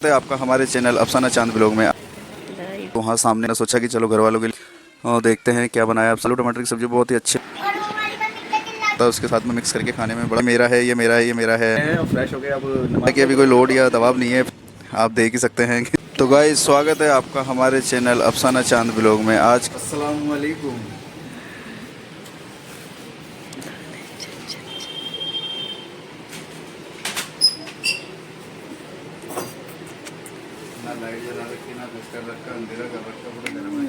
आपका हमारे चैनल अफसाना चांद ब्लॉग में। तो वहाँ सामने ने सोचा कि चलो घर वालों के लिए देखते हैं क्या बनाया। आलू टमाटर की सब्जी बहुत ही अच्छी था, उसके साथ में मिक्स करके खाने में बड़ा मेरा है, ये मेरा है, ये मेरा है। और फ्रेश हो गए अब नमाज की अभी कोई लोड या दबाव नहीं है, आप देख ही सकते हैं। तो गाइस स्वागत है आपका हमारे चैनल अफसाना चांद ब्लॉग में। आज अस्सलाम वालेकुम। ना लाइट जला रखी, ना कुछ कर रखा, अंधेरा कर रखा, पूरा घर में।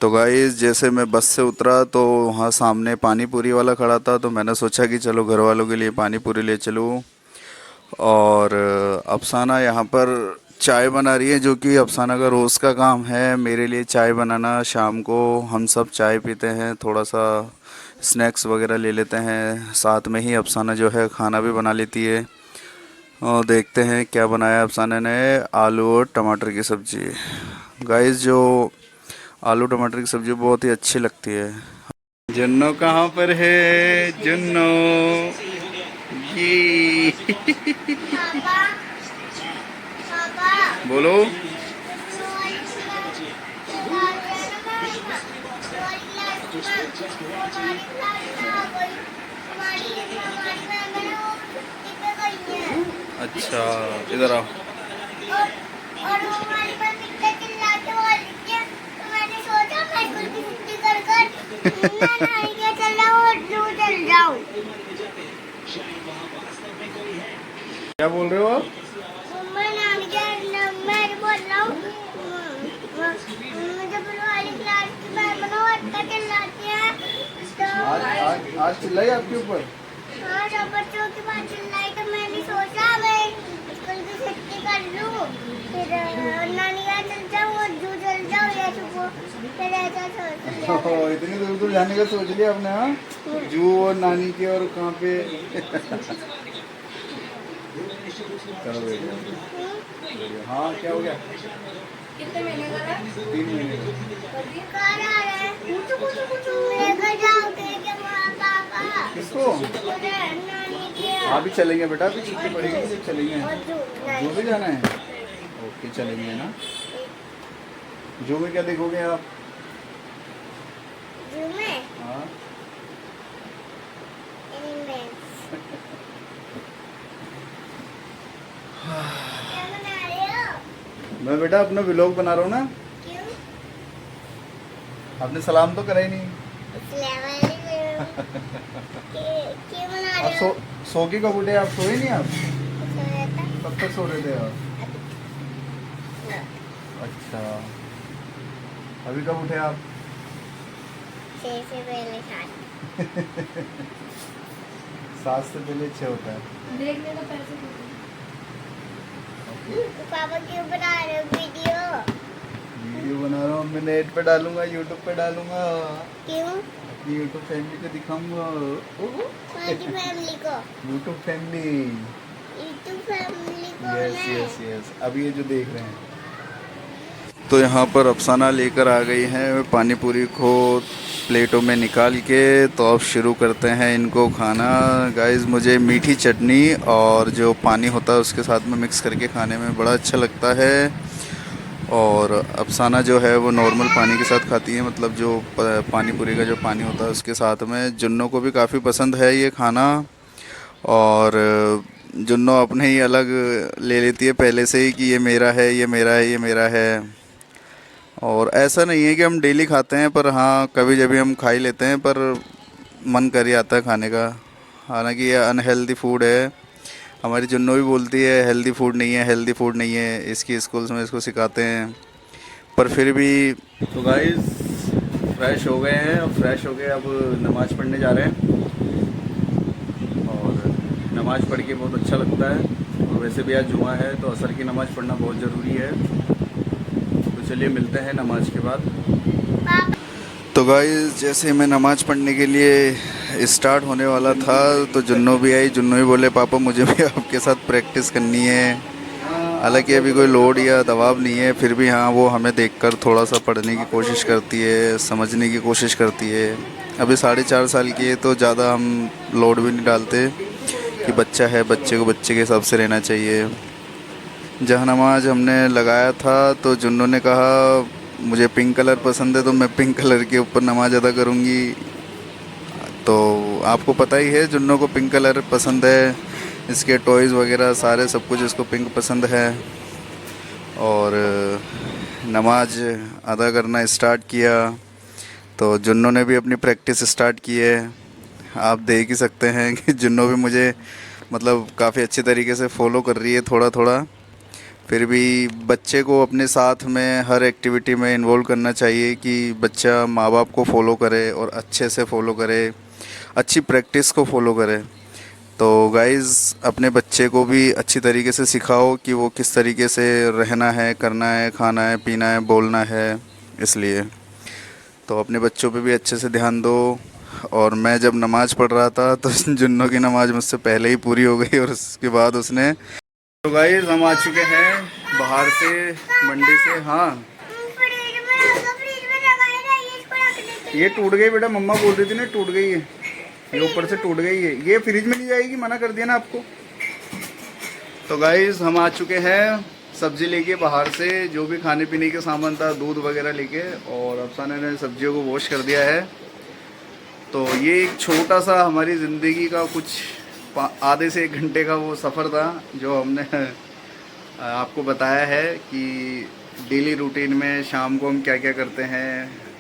तो गाइस जैसे मैं बस से उतरा तो वहाँ सामने पानी पूरी वाला खड़ा था, तो मैंने सोचा कि चलो घर वालों के लिए पानी पूरी ले चलूँ। और अफसाना यहाँ पर चाय बना रही है, जो कि अफसाना का रोज़ का काम है मेरे लिए चाय बनाना। शाम को हम सब चाय पीते हैं, थोड़ा सा स्नैक्स वगैरह ले लेते हैं, साथ में ही अफसाना जो है खाना भी बना लेती है। और देखते हैं क्या बनाया अफसाना ने। आलू और टमाटर की सब्ज़ी। गाइस जो आलू टमाटर की सब्ज़ी बहुत ही अच्छी लगती है। जुन्नो कहाँ पर है? जुन्नो ये बोलो। अच्छा इधर आओ। और वो हमारे पर कितने चिल्लाते हुए दिखे, तो मैंने सोचा मैं स्कूल की छुट्टी कर कर मैं नानी के चल जाऊँ और जू चल जाऊँ। क्या बोल रहे हो आप? मैं नानी के मैं बोल रहा हूँ मुझे वाली क्लास की मैम ना इतना चिल्लाती है तो आज चिल्लाई आपके ऊपर? हाँ सब बच्चों की बात चिल्लाई, तो मैंने सोचा मैं स्कूल की छुट्टी कर लूँ, फिर नानी के चल जाऊँ और जू चल जाऊँ या फिर ऐसा सोच लिया। इतनी दूर दूर जाने का सोच लिया आपने? हाँ जू और नानी के और कहाँ पे? चलो बढ़िया। हाँ क्या हो गया? कितने महीने का है? 3 महीने का। कहाँ जा रहे हैं? लेकर जाओगे क्या पापा? किसको? मुझे नानी के आप भी चलेंगे बेटा, अभी छुट्टी पड़ेगी तो चलेंगे। और जू जू भी जाना है? ओके चलेंगे ना। जू में क्या देखोगे आप? जू में हाँ एनिमल्स। क्या बना रहे हो? मैं बेटा अपना व्लॉग बना रहा हूँ ना। क्यों? आपने सलाम तो करा ही नहीं। क्यों बना आप रहे हो? सो के कब उठे? आप सोए नहीं? आप सोया था? कब तक सो रहे थे आप? अच्छा अभी कब उठे आप? 6 से पहले 7। 7 से पहले 6 होता है। देखने का पैसे तो पापा क्यों बना रहे हो वीडियो? वीडियो बना रहा हूँ, मैं नेट पे डालूंगा, यूट्यूब पे डालूंगा, क्यों? अपनी यूट्यूब फैमिली को दिखाऊंगा। हमारी फैमिली को? YouTube family. यूट्यूब फैमिली को यस है? Yes yes. अभी ये जो देख रहे हैं, तो यहाँ पर अफसाना लेकर आ गई हैं पानी पूरी को प्लेटों में निकाल के। तो अब शुरू करते हैं इनको खाना। गाइस मुझे मीठी चटनी और जो पानी होता है उसके साथ में मिक्स करके खाने में बड़ा अच्छा लगता है। और अफसाना जो है वो नॉर्मल पानी के साथ खाती है, मतलब जो पानी पूरी का जो पानी होता है उसके साथ में। जुन्नों को भी काफ़ी पसंद है ये खाना, और जुन्नों अपने ही अलग ले लेती है पहले से ही कि ये मेरा है, ये मेरा है, ये मेरा है। और ऐसा नहीं है कि हम डेली खाते हैं, पर हाँ कभी जब भी हम खा ही लेते हैं, पर मन कर ही आता है खाने का। हालांकि ये अनहेल्दी फूड है। हमारी जुन्नू भी बोलती है हेल्दी फूड नहीं है, हेल्दी फूड नहीं है, इसकी स्कूल्स में इसको सिखाते हैं, पर फिर भी। तो गाइस फ्रेश हो गए हैं, और फ्रेश हो गए अब नमाज़ पढ़ने जा रहे हैं। और नमाज़ पढ़ के बहुत अच्छा लगता है, और वैसे भी आज जुमा है तो असर की नमाज़ पढ़ना बहुत ज़रूरी है। तो चलिए मिलते हैं नमाज के बाद। तो गाइस जैसे मैं नमाज़ पढ़ने के लिए स्टार्ट होने वाला था, तो जुन्नू भी आई। जुन्नू भी बोले पापा मुझे भी आपके साथ प्रैक्टिस करनी है। हालांकि अभी कोई लोड या दबाव नहीं है, फिर भी हाँ वो हमें देखकर थोड़ा सा पढ़ने की कोशिश करती है, समझने की कोशिश करती है। अभी 4.5 साल की है तो ज़्यादा हम लोड भी नहीं डालते कि बच्चा है, बच्चे को बच्चे के हिसाब से रहना चाहिए। जहाँ नमाज हमने लगाया था तो जुन्नू ने कहा मुझे पिंक कलर पसंद है तो मैं पिंक कलर के ऊपर नमाज अदा करूँगी। तो आपको पता ही है जुन्नू को पिंक कलर पसंद है, इसके टॉयज़ वगैरह सारे सब कुछ इसको पिंक पसंद है। और नमाज अदा करना स्टार्ट किया तो जुन्नू ने भी अपनी प्रैक्टिस स्टार्ट की है। आप देख ही सकते हैं कि जुन्नू भी मुझे मतलब काफ़ी अच्छी तरीके से फॉलो कर रही है थोड़ा थोड़ा। फिर भी बच्चे को अपने साथ में हर एक्टिविटी में इन्वॉल्व करना चाहिए कि बच्चा माँ बाप को फॉलो करे और अच्छे से फॉलो करे, अच्छी प्रैक्टिस को फॉलो करे। तो गाइज़ अपने बच्चे को भी अच्छी तरीके से सिखाओ कि वो किस तरीके से रहना है, करना है, खाना है, पीना है, बोलना है। इसलिए तो अपने बच्चों पे भी अच्छे से ध्यान दो। और मैं जब नमाज़ पढ़ रहा था तो जुन्नू की नमाज़ मुझसे पहले ही पूरी हो गई और उसके बाद उसने। तो गाइस हम आ चुके हैं बाहर से, मंडी से। हाँ ये टूट गई बेटा, मम्मा बोल रही थी ना टूट गई है, ये ऊपर से टूट गई है, ये फ्रिज में नहीं जाएगी, मना कर दिया ना आपको। तो गाइस हम आ चुके हैं सब्जी लेके बाहर से, जो भी खाने पीने के सामान था, दूध वगैरह लेके, और अफसाना ने सब्जियों को वॉश कर दिया है। तो ये एक छोटा सा हमारी ज़िंदगी का कुछ आधे से 1 घंटे का वो सफ़र था जो हमने आपको बताया है कि डेली रूटीन में शाम को हम क्या क्या करते हैं।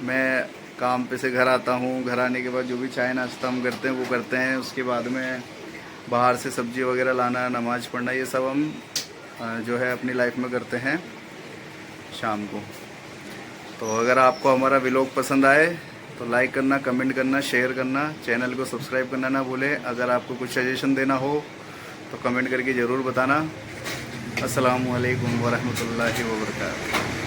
मैं काम पे से घर आता हूँ, घर आने के बाद जो भी चाय नाश्ता हम करते हैं वो करते हैं। उसके बाद में बाहर से सब्ज़ी वगैरह लाना, नमाज़ पढ़ना, ये सब हम जो है अपनी लाइफ में करते हैं शाम को। तो अगर आपको हमारा व्लॉग पसंद आए तो लाइक करना, कमेंट करना, शेयर करना, चैनल को सब्सक्राइब करना ना भूलें। अगर आपको कुछ सजेशन देना हो तो कमेंट करके ज़रूर बताना। अस्सलामु अलैकुम वरहमतुल्लाहि वबरकातुहू।